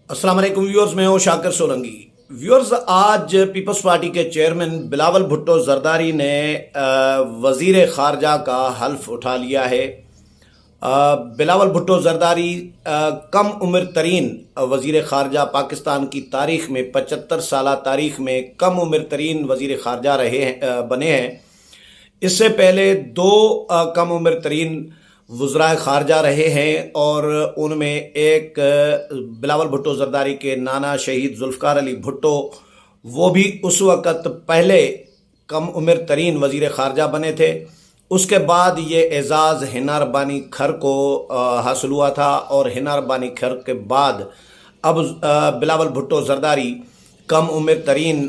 अस्सलाम वालेकुम व्यूअर्स, मैं हूं शाकिर सोलंकी। व्यूअर्स, आज पीपल्स पार्टी के चेयरमैन बिलावल भुट्टो जरदारी ने वजीर खारजा का हल्फ उठा लिया है। बिलावल भुट्टो जरदारी कम उम्र तरीन वजीर खारजा पाकिस्तान की तारीख में 75 साल तारीख में कम उम्र तरीन वजीर खारजा बने हैं। इससे पहले दो कम उम्र तरीन वज़राए खारजा रहे हैं और उनमें एक बिलावल भुट्टो जरदारी के नाना शहीद जुल्फ़िकार अली भुट्टो, वो भी उस वक़्त पहले कम उम्र तरीन वज़ीर खारजा बने थे। उसके बाद ये एजाज़ हिना रब्बानी खर को हासिल हुआ था और हिना रब्बानी खर के बाद अब बिलावल भुट्टो जरदारी कम उम्र तरीन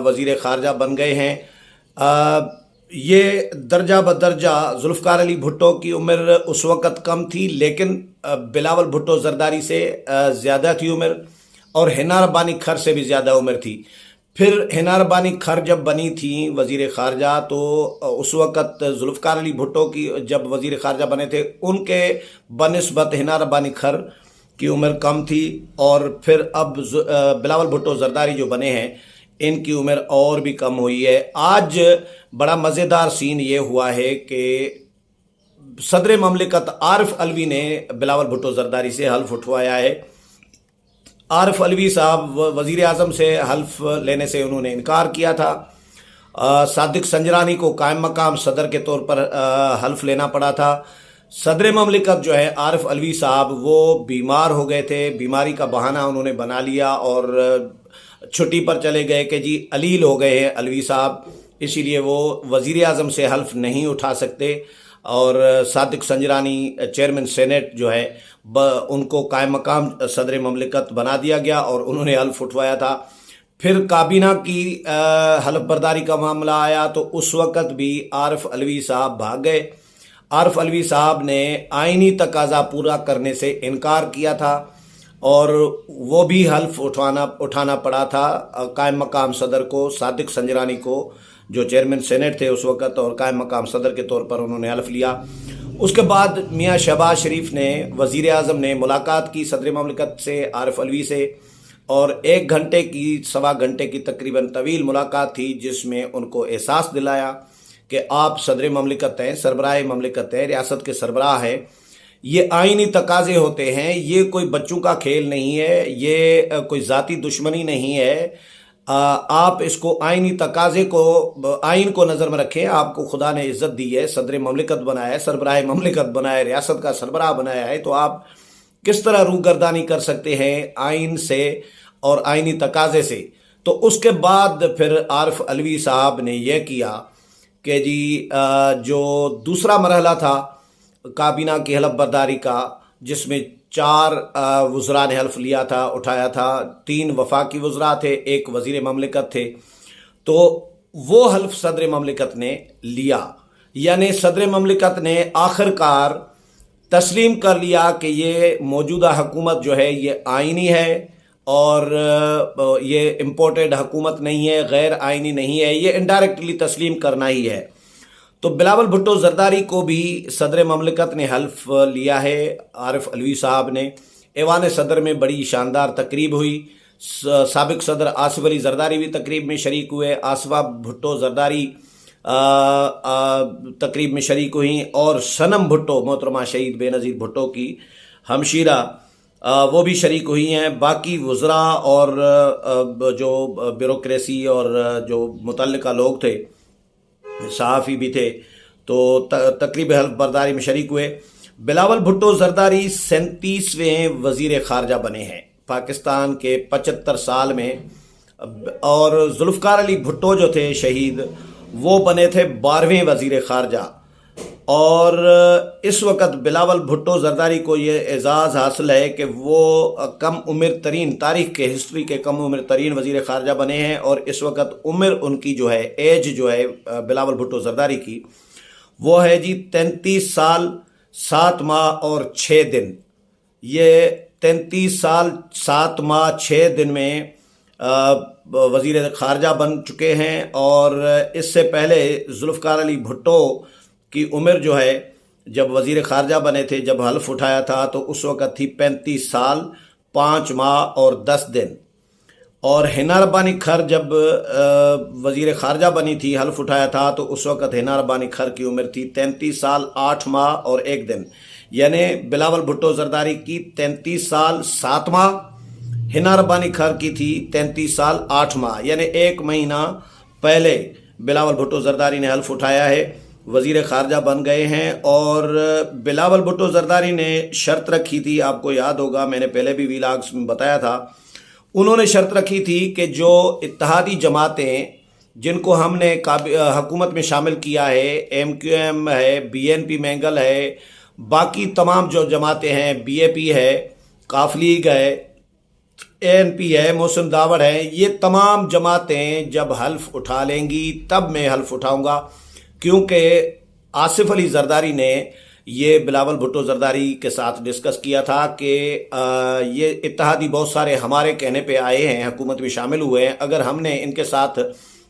वज़ीर खारजा बन गए हैं। ये दर्जा बदर्जा जुल्फ़िकार अली भुट्टो की उम्र उस वक़्त कम थी, लेकिन बिलावल भुट्टो जरदारी से ज़्यादा थी उम्र, और हिना रब्बानी खर से भी ज़्यादा उम्र थी। फिर हिना रब्बानी खर जब बनी थी वज़ीर खारजा, तो उस वक़्त जुल्फ़िकार अली भुट्टो की जब वज़ीर खारजा बने थे, उनके बनिस्बत हिना रब्बानी खर की उम्र कम थी। और फिर अब बिलावल भुट्टो जरदारी जो बने हैं, इनकी उम्र और भी कम हुई है। आज बड़ा मज़ेदार सीन ये हुआ है कि सदर ममलिकत आरिफ अलवी ने बिलावल भुट्टो जरदारी से हल्फ उठवाया है। आरिफ अलवी साहब वज़ीर आज़म से हल्फ लेने से उन्होंने इनकार किया था। सादिक संजरानी को कायम मकाम सदर के तौर पर हल्फ लेना पड़ा था। सदर ममलिकत जो है आरिफ अलवी साहब, वो बीमार हो गए थे। बीमारी का बहाना उन्होंने बना लिया और छुट्टी पर चले गए कि जी अलील हो गए हैं अलवी साहब, इसीलिए वो वज़ीर आज़म से हल्फ नहीं उठा सकते। और सादिक संजरानी चेयरमैन सेनेट जो है उनको कायम मकाम सदर ममलिकत बना दिया गया और उन्होंने हल्फ उठवाया था। फिर काबीना की हल्फ बर्दारी का मामला आया तो उस वक़्त भी आरिफ अलवी साहब भाग गए। आरिफ अलवी साहब ने आइनी तकाजा पूरा करने से इनकार किया था और वो भी हल्फ उठाना पड़ा था कायम मकाम सदर को, सादिक संजरानी को, जो चेयरमैन सेनेट थे उस वक़्त, और कायम मकाम सदर के तौर पर उन्होंने हल्फ लिया। उसके बाद मियाँ शहबाज शरीफ ने, वज़ीर आज़म ने मुलाकात की सदर ममलिकत से आरिफ अलवी से, और 1 घंटे की सवा घंटे की तकरीबन तवील मुलाकात थी, जिसमें उनको एहसास दिलाया कि आप सदर ममलिकत हैं, सरबराह ममलिकत हैं, रियासत के सरबराह हैं। ये आइनी तकाजे होते हैं, ये कोई बच्चों का खेल नहीं है, ये कोई ज़ाती दुश्मनी नहीं है। आप इसको आइनी तकाजे को, आइन को नज़र में रखें। आपको खुदा ने इज़्ज़त दी है, सदर ममलिकत बनाया है, सरबराह ममलिकत बनाया है, रियासत का सरबराह बनाया है, तो आप किस तरह रूगर्दानी कर सकते हैं आइन से और आइनी तकाजे से। तो उसके बाद फिर आरिफ अलवी साहब ने यह किया कि जी जो दूसरा मरहला था काबीना की हल्फ बर्दारी का, जिसमें 4 वज़रा ने हल्फ लिया था, उठाया था। 3 वफाकी वज़रा थे, 1 वज़ीर ममलिकत थे। तो वो हल्फ सदर ममलिकत ने लिया, यानी सदर ममलिकत ने आखिरकार तस्लीम कर लिया कि ये मौजूदा हुकूमत जो है ये आइनी है और ये इम्पोर्टेड हुकूमत नहीं है, गैर आइनी नहीं है, ये इनडायरेक्टली तस्लीम करना ही है। तो बिलावल भुट्टो जरदारी को भी सदर ममलिकत ने हल्फ लिया है। आरिफ अलवी साहब ने ऐवान सदर में बड़ी शानदार तकरीब हुई। साबिक सदर आसिफ अली जरदारी भी तकरीब में शरीक हुए, आसिफा भुट्टो जरदारी तकरीब में शरीक हुई, और सनम भुट्टो, मोहतरमा शहीद बेनज़ीर भुट्टो की हमशीरा, वो भी शरीक हुई हैं। बाकी वज़रा और जो ब्यूरोक्रेसी और जो मुतल्लिका लोग थे, सहाफ़ी भी थे, तो तकरीब हल्फ बर्दारी में शरीक हुए। बिलावल भुट्टो जरदारी 37वें वज़ीर खारजा बने हैं पाकिस्तान के 75 साल में, और जुल्फ़िकार अली भुट्टो जो थे शहीद, वो बने थे 12वें वज़ीर खारजा। और इस वक्त बिलावल भुट्टो जरदारी को ये एजाज़ हासिल है कि वो कम उम्र तरीन, तारीख़ के हिस्ट्री के कम उम्र तरीन वज़ीर खारजा बने हैं। और इस वक्त उम्र उनकी जो है, एज जो है बिलावल भुट्टो जरदारी की, वो है जी 33 साल 7 माह और 6 दिन। ये 33 साल 7 माह 6 दिन में वज़ीर खारजा बन चुके हैं। और इससे पहले जुल्फ़िकार अली भुट्टो की उम्र जो है, जब वज़ीर खारजा बने थे, जब हल्फ उठाया था, तो उस वक़्त थी 35 साल 5 माह और 10 दिन। और हिना रब्बानी खर जब वज़ीर ख़ारजा बनी थी, हल्फ उठाया था, तो उस वक़्त हिना रब्बानी खर की उम्र थी 33 साल 8 माह और 1 दिन। यानी बिलावल भुट्टो ज़रदारी की 33 साल 7 माह, हिना रब्बानी खर की थी 33 साल 8 माह, यानी 1 महीना पहले बिलावल भुट्टो ज़रदारी ने हल्फ उठाया है, वज़ीर ख़ारजा बन गए हैं। और बिलावल भुट्टो ज़रदारी ने शर्त रखी थी, आपको याद होगा मैंने पहले भी वीलॉग्स में बताया था, उन्होंने शर्त रखी थी कि जो इत्तेहादी जमातें जिनको हमने हुकूमत में शामिल किया है, MQM है, BNP मैंगल है, बाकी तमाम जो जमातें हैं, BAP है, काफ लीग है, ANP है, मोहसिन दावड़ है, ये तमाम जमातें जब हल्फ उठा लेंगी तब मैं हल्फ उठाऊंगा, क्योंकि आसिफ अली ज़रदारी ने ये बिलावल भुट्टो ज़रदारी के साथ डिस्कस किया था कि ये इत्तेहादी बहुत सारे हमारे कहने पे आए हैं, हुकूमत में शामिल हुए हैं, अगर हमने इनके साथ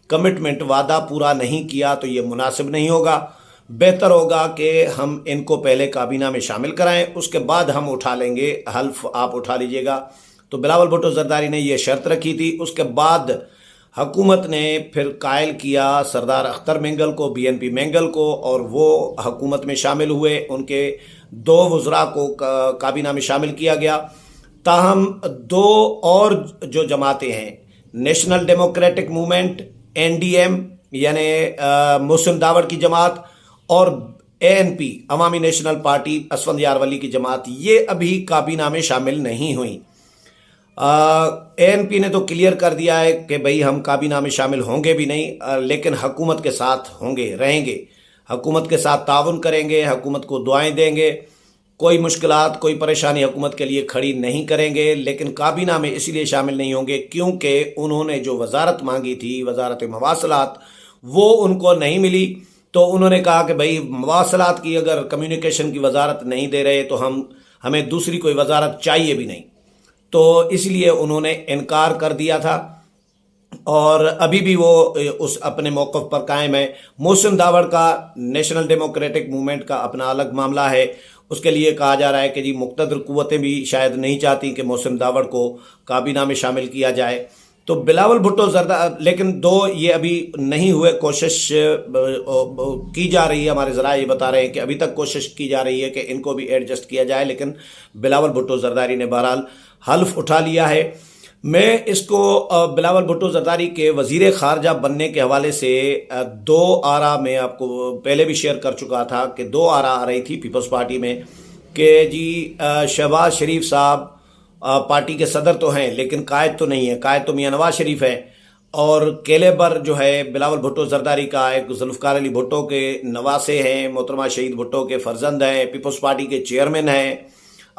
कमिटमेंट वादा पूरा नहीं किया तो ये मुनासिब नहीं होगा, बेहतर होगा कि हम इनको पहले काबीना में शामिल कराएं, उसके बाद हम उठा लेंगे हल्फ, आप उठा लीजिएगा। तो बिलावल भुट्टो ज़रदारी ने ये शर्त रखी थी। उसके बाद हुकूमत ने फिर कायल किया सरदार अख्तर मैंगल को, BNP मैंगल को, और वो हुकूमत में शामिल हुए, उनके 2 वज़रा को काबीना में शामिल किया गया। ताहम 2 और जो जमातें हैं, नेशनल डेमोक्रेटिक मूवमेंट NDM यानी मोहसिन दावड़ की जमात, और ANP अवामी नेशनल पार्टी असफंद यारवली की जमात, ये अभी काबीना में शामिल नहीं हुई। ANP ने तो क्लियर कर दिया है कि भाई हम काबीना में शामिल होंगे भी नहीं, लेकिन हुकूमत के साथ होंगे, रहेंगे, हुकूमत के साथ ताउन करेंगे, हुकूमत को दुआएं देंगे, कोई मुश्किलात कोई परेशानी हुकूमत के लिए खड़ी नहीं करेंगे, लेकिन काबीना में इसलिए शामिल नहीं होंगे क्योंकि उन्होंने जो वजारत मांगी थी, वजारत मवासलात, वो उनको नहीं मिली। तो उन्होंने कहा कि भाई मवासलात की अगर कम्युनिकेशन की वजारत नहीं दे रहे तो हमें दूसरी कोई वजारत चाहिए भी नहीं, तो इसलिए उन्होंने इनकार कर दिया था और अभी भी वो उस अपने मौक़िफ़ पर कायम है। मोहसिन दावड़ का नेशनल डेमोक्रेटिक मूवमेंट का अपना अलग मामला है, उसके लिए कहा जा रहा है कि जी मुक़्तदर क़ुव्वतें भी शायद नहीं चाहती कि मोहसिन दावड़ को काबीना में शामिल किया जाए। तो बिलावल भुट्टो ज़रदारी, लेकिन 2 ये अभी नहीं हुए, कोशिश की जा रही है, हमारे ज़राए ये बता रहे हैं कि अभी तक कोशिश की जा रही है कि इनको भी एडजस्ट किया जाए, लेकिन बिलावल भुट्टो ज़रदारी ने बहरहाल हल्फ उठा लिया है। मैं इसको बिलावल भुट्टो ज़रदारी के वज़ीर ख़ारजा बनने के हवाले से 2 आरा में आपको पहले भी शेयर कर चुका था कि 2 आरा आ रही थी पीपल्स पार्टी में कि जी शहबाज शरीफ साहब पार्टी के सदर तो हैं लेकिन कायद तो नहीं है, कायद तो मियां नवाज शरीफ है, और केलेबर जो है बिलावल भुट्टो ज़रदारी का एक जुल्फ़िकार अली भुट्टो के नवासे हैं, मोहतरमा शहीद भुट्टो के फ़र्जंद हैं, पीपल्स पार्टी के चेयरमैन हैं,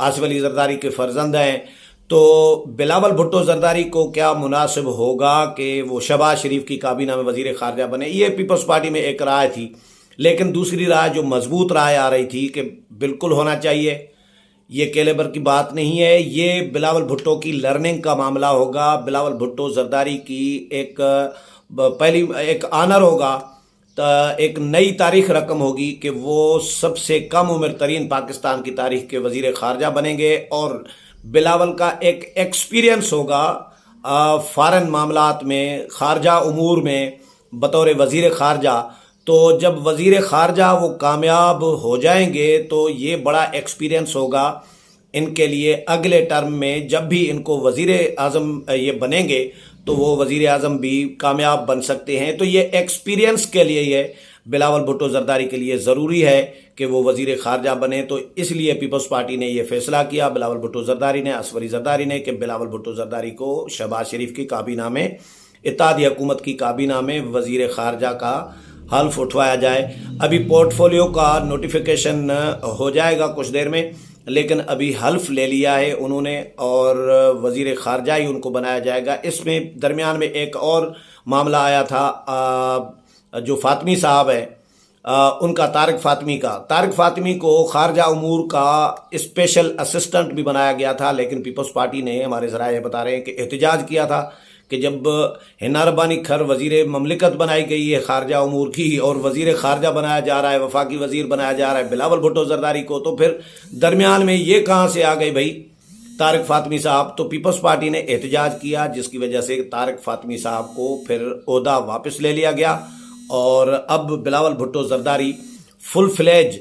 आसिफ अली ज़रदारी के फ़र्जंद हैं। तो बिलावल भुट्टो ज़रदारी को क्या मुनासिब होगा कि वो शहबाज शरीफ की काबीना में वज़ीर ख़ारजा बने? ये पीपल्स पार्टी में एक राय थी, लेकिन दूसरी राय जो मजबूत राय आ रही थी कि बिल्कुल होना चाहिए, ये केलेबर की बात नहीं है, ये बिलावल भुट्टो की लर्निंग का मामला होगा। बिलावल भुट्टो ज़रदारी की एक आनर होगा, एक नई तारीख रकम होगी कि वो सबसे कम उम्र तरीन पाकिस्तान की तारीख के वज़ीर ख़ारजा बनेंगे, और बिलावल का एक एक्सपीरियंस होगा फ़ॉरेन मामलात में, ख़ारजा उमूर में बतौर वज़ीर ख़ारजा। तो जब वज़ीर ख़ारजा वो कामयाब हो जाएंगे तो ये बड़ा एक्सपीरियंस होगा इनके लिए, अगले टर्म में जब भी इनको वज़ीर आज़म ये बनेंगे तो वो वज़ीर आज़म भी कामयाब बन सकते हैं। तो ये एक्सपीरियंस के लिए ये बिलावल भुट्टो ज़रदारी के लिए ज़रूरी है कि वो वज़ीर ख़ारजा बने। तो इसलिए पीपल्स पार्टी ने ये फ़ैसला किया, बिलावल भुट्टो ज़रदारी ने, असफरी ज़रदारी ने, कि बिलावल भुट्टो ज़रदारी को शहबाज शरीफ की काबीना में, इत्तेहादी हुकूमत की काबीना में वज़ीर ख़ारजा का हल्फ उठवाया जाए। अभी पोर्टफोलियो का नोटिफिकेशन हो जाएगा कुछ देर में, लेकिन अभी हल्फ ले लिया है उन्होंने और वज़ीर ख़ारजा ही उनको बनाया जाएगा। इसमें दरमियान में एक और मामला आया था, जो फ़ातिमी साहब हैं उनका, तारिक फ़ातिमी को ख़ारजा उमूर का स्पेशल असिस्टेंट भी बनाया गया था, लेकिन पीपल्स पार्टी ने, हमारे ज़राए बता रहे हैं कि एहतजाज किया था कि जब हिना रब्बानी खर वज़ीर ममलिकत बनाई गई है ख़ारजा उमूर की और वज़ीर ख़ारजा बनाया जा रहा है, वफाकी वज़ीर बनाया जा रहा है बिलावल भुट्टो ज़रदारी को, तो फिर दरमियान में ये कहाँ से आ गई भाई طارق فاطمی صاحب، تو پیپلز پارٹی نے احتجاج کیا، جس کی وجہ سے طارق فاطمی صاحب کو پھر عہدہ واپس لے لیا گیا، اور اب بلاول بھٹو زرداری فل فلیج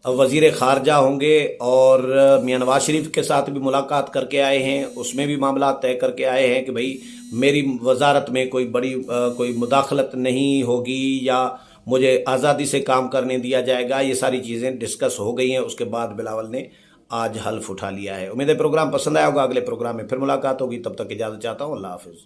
وزیر خارجہ ہوں گے، اور میاں نواز شریف کے ساتھ بھی ملاقات کر کے آئے ہیں، اس میں بھی معاملات طے کر کے آئے ہیں کہ بھئی میری وزارت میں کوئی مداخلت نہیں ہوگی یا مجھے آزادی سے کام کرنے دیا جائے گا۔ یہ ساری چیزیں ڈسکس ہو گئی ہیں، اس کے بعد بلاول نے آج حلف اٹھا لیا ہے۔ امید ہے پروگرام پسند آیا ہوگا، اگلے پروگرام میں پھر ملاقات ہوگی، تب تک اجازت چاہتا ہوں، اللہ حافظ۔